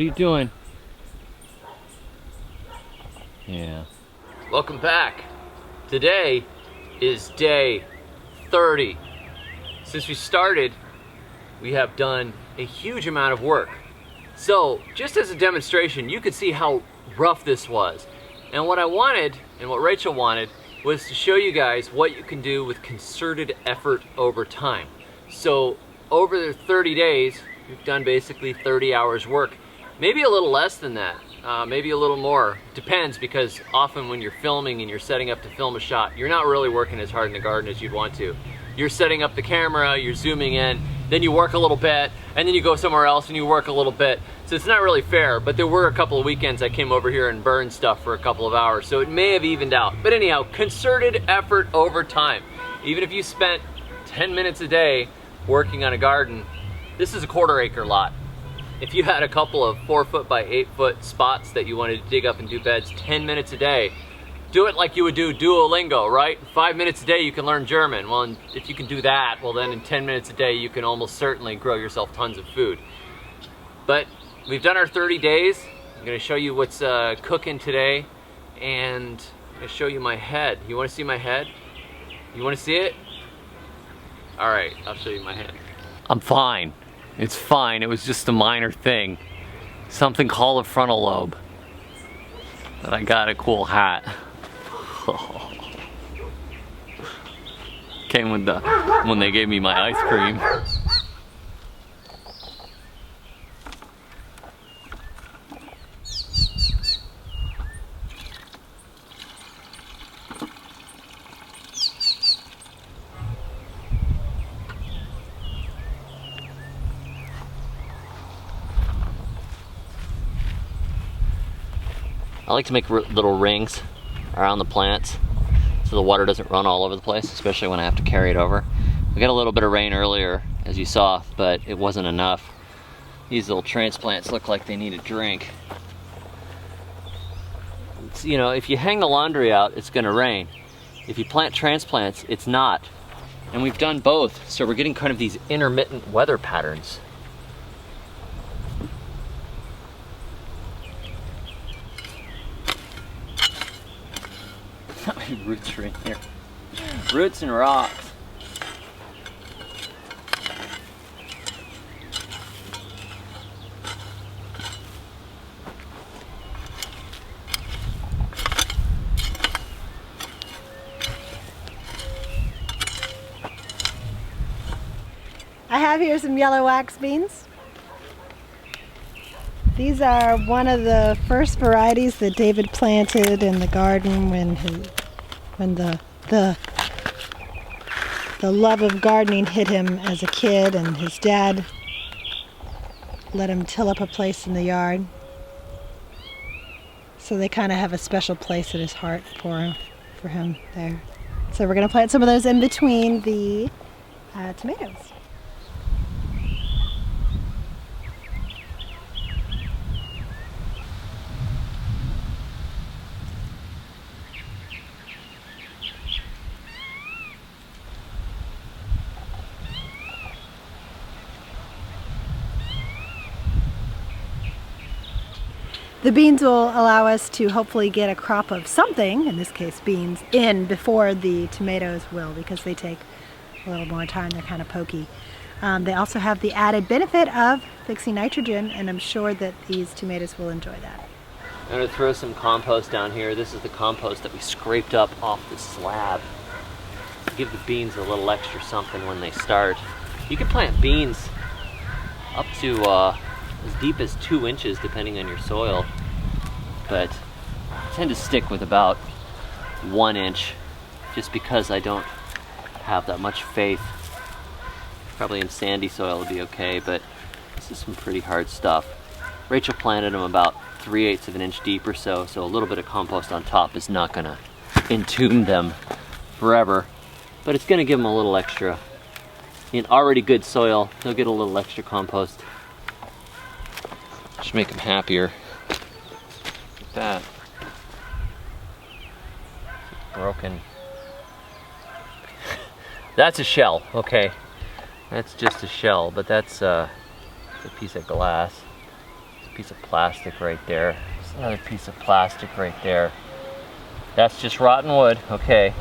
What are you doing? Yeah. Welcome back. Today is day 30. Since we started, we have done a huge amount of work. So, just as a demonstration, you could see how rough this was. And what I wanted, and what Rachel wanted, was to show you guys what you can do with concerted effort over time. So, over the 30 days, we've done basically 30 hours work. Maybe a little less than that, maybe a little more. Depends, because often when you're filming and you're setting up to film a shot, you're not really working as hard in the garden as you'd want to. You're setting up the camera, you're zooming in, then you work a little bit, and then you go somewhere else and you work a little bit. So it's not really fair, but there were a couple of weekends I came over here and burned stuff for a couple of hours, so it may have evened out. But anyhow, concerted effort over time. Even if you spent 10 minutes a day working on a garden, this is a 1/4 acre lot. If you had a couple of 4 foot by 8 foot spots that you wanted to dig up and do beds 10 minutes a day, do it like you would do Duolingo, right? 5 minutes a day you can learn German. Well, and if you can do that, well then in 10 minutes a day you can almost certainly grow yourself tons of food. But we've done our 30 days. I'm gonna show you what's cooking today, and I'm gonna show you my head. You wanna see my head? You wanna see it? All right, I'll show you my head. I'm fine. It's fine, it was just a minor thing. Something called a frontal lobe. But I got a cool hat. Came with when they gave me my ice cream. I like to make little rings around the plants so the water doesn't run all over the place, especially when I have to carry it over. We got a little bit of rain earlier, as you saw, but it wasn't enough. These little transplants look like they need a drink. It's, you know, if you hang the laundry out, it's gonna rain. If you plant transplants, it's not. And we've done both, so we're getting kind of these intermittent weather patterns. Roots are in here. Roots and rocks. I have here some yellow wax beans. These are one of the first varieties that David planted in the garden when the love of gardening hit him as a kid, and his dad let him till up a place in the yard. So they kind of have a special place in his heart for him there. So we're going to plant some of those in between the tomatoes. The beans will allow us to hopefully get a crop of something, in this case beans, in before the tomatoes will, because they take a little more time. They're kind of pokey. They also have the added benefit of fixing nitrogen, and I'm sure that these tomatoes will enjoy that. I'm going to throw some compost down here. This is the compost that we scraped up off the slab. Give the beans a little extra something when they start. You can plant beans up to as deep as 2 inches depending on your soil, but I tend to stick with about 1 inch just because I don't have that much faith. Probably in sandy soil would be okay, but this is some pretty hard stuff. Rachel planted them about 3/8 of an inch deep or so, so a little bit of compost on top is not gonna entomb them forever, but it's gonna give them a little extra. In already good soil, they'll get a little extra compost. Should make them happier. Like that. Broken. That's a shell, okay. That's just a shell, but that's a piece of glass. It's a piece of plastic right there. There's another piece of plastic right there. That's just rotten wood, okay.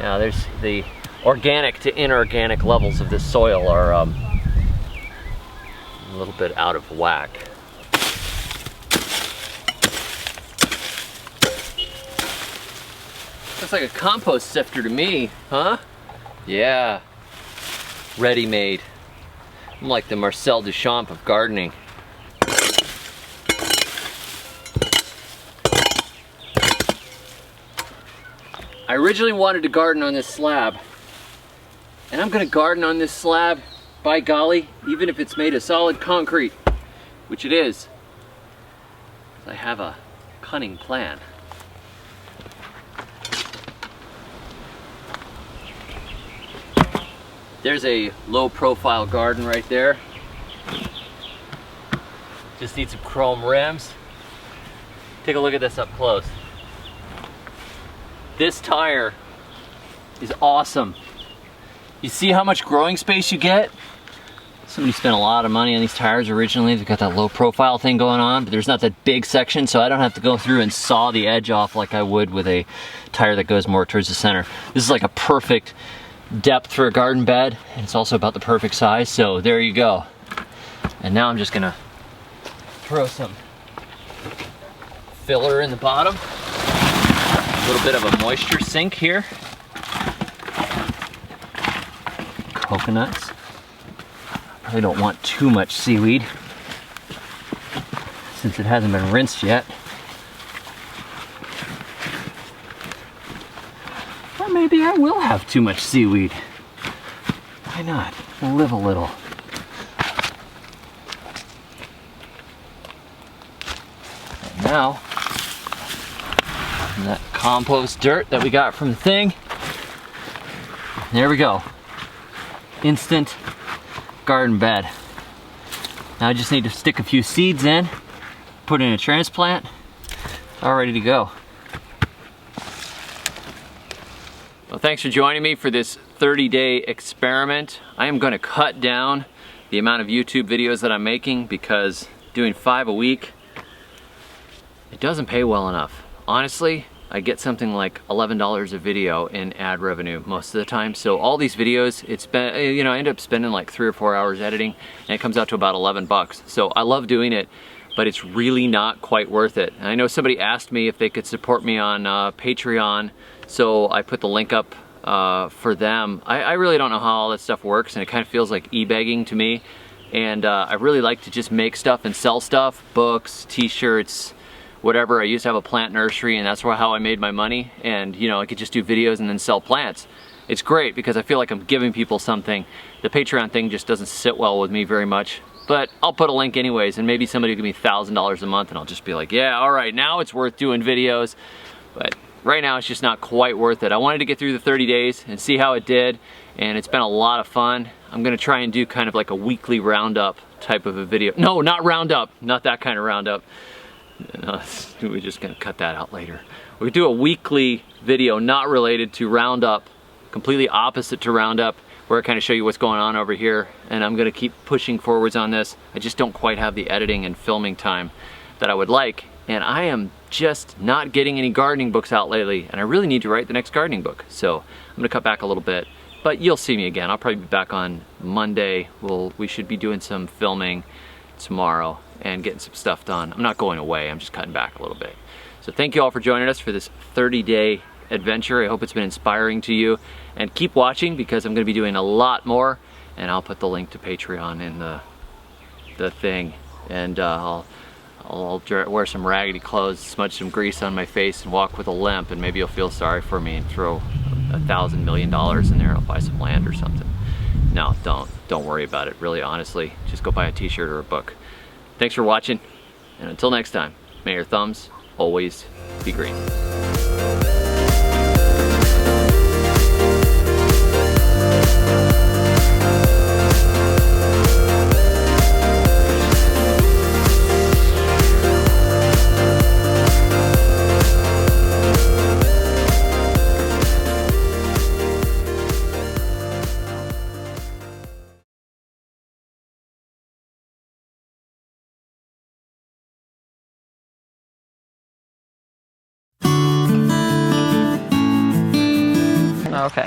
Now there's the organic to inorganic levels of this soil are a little bit out of whack. Looks like a compost sifter to me, huh? Yeah, ready-made. I'm like the Marcel Duchamp of gardening. I originally wanted to garden on this slab, and I'm gonna garden on this slab, by golly, even if it's made of solid concrete, which it is. I have a cunning plan. There's a low profile garden right there. Just need some chrome rims. Take a look at this up close. This tire is awesome. You see how much growing space you get? Somebody spent a lot of money on these tires originally. They've got that low profile thing going on, but there's not that big section, so I don't have to go through and saw the edge off like I would with a tire that goes more towards the center. This is like a perfect depth for a garden bed, and it's also about the perfect size, so there you go. And now I'm just gonna throw some filler in the bottom. A little bit of a moisture sink here. Coconuts. Probably don't want too much seaweed since it hasn't been rinsed yet. Or maybe I will have too much seaweed. Why not? We'll live a little. And now, that compost dirt that we got from the thing, there we go. Instant garden bed. Now I just need to stick a few seeds in, put in a transplant, all ready to go. Well, thanks for joining me for this 30-day experiment. I am going to cut down the amount of YouTube videos that I'm making because doing 5 a week, it doesn't pay well enough. Honestly, I get something like $11 a video in ad revenue most of the time. So all these videos, I end up spending like 3 or 4 hours editing, and it comes out to about 11 bucks. So I love doing it, but it's really not quite worth it. And I know somebody asked me if they could support me on Patreon, so I put the link up for them. I really don't know how all that stuff works, and it kind of feels like e-begging to me. And I really like to just make stuff and sell stuff, books, t-shirts, whatever. I used to have a plant nursery, and that's how I made my money. And I could just do videos and then sell plants. It's great because I feel like I'm giving people something. The Patreon thing just doesn't sit well with me very much, but I'll put a link anyways, and maybe somebody will give me $1,000 a month and I'll just be like, yeah, all right, now it's worth doing videos. But right now it's just not quite worth it. I wanted to get through the 30 days and see how it did, and it's been a lot of fun. I'm gonna try and do kind of like a weekly roundup type of a video. No, not roundup, not that kind of roundup. No, we're just gonna cut that out later. We do a weekly video not related to Roundup, completely opposite to Roundup, where I kind of show you what's going on over here, and I'm gonna keep pushing forwards on this. I just don't quite have the editing and filming time that I would like, and I am just not getting any gardening books out lately, and I really need to write the next gardening book. So I'm gonna cut back a little bit, but you'll see me again. I'll probably be back on Monday. We should be doing some filming tomorrow and getting some stuff done. I'm not going away, I'm just cutting back a little bit. So thank you all for joining us for this 30-day adventure. I hope it's been inspiring to you, and keep watching because I'm gonna be doing a lot more, and I'll put the link to Patreon in the thing, and I'll wear some raggedy clothes, smudge some grease on my face, and walk with a limp, and maybe you'll feel sorry for me and throw $1,000 million in there and I'll buy some land or something. No, don't worry about it, really, honestly. Just go buy a t-shirt or a book. Thanks for watching, and until next time, may your thumbs always be green.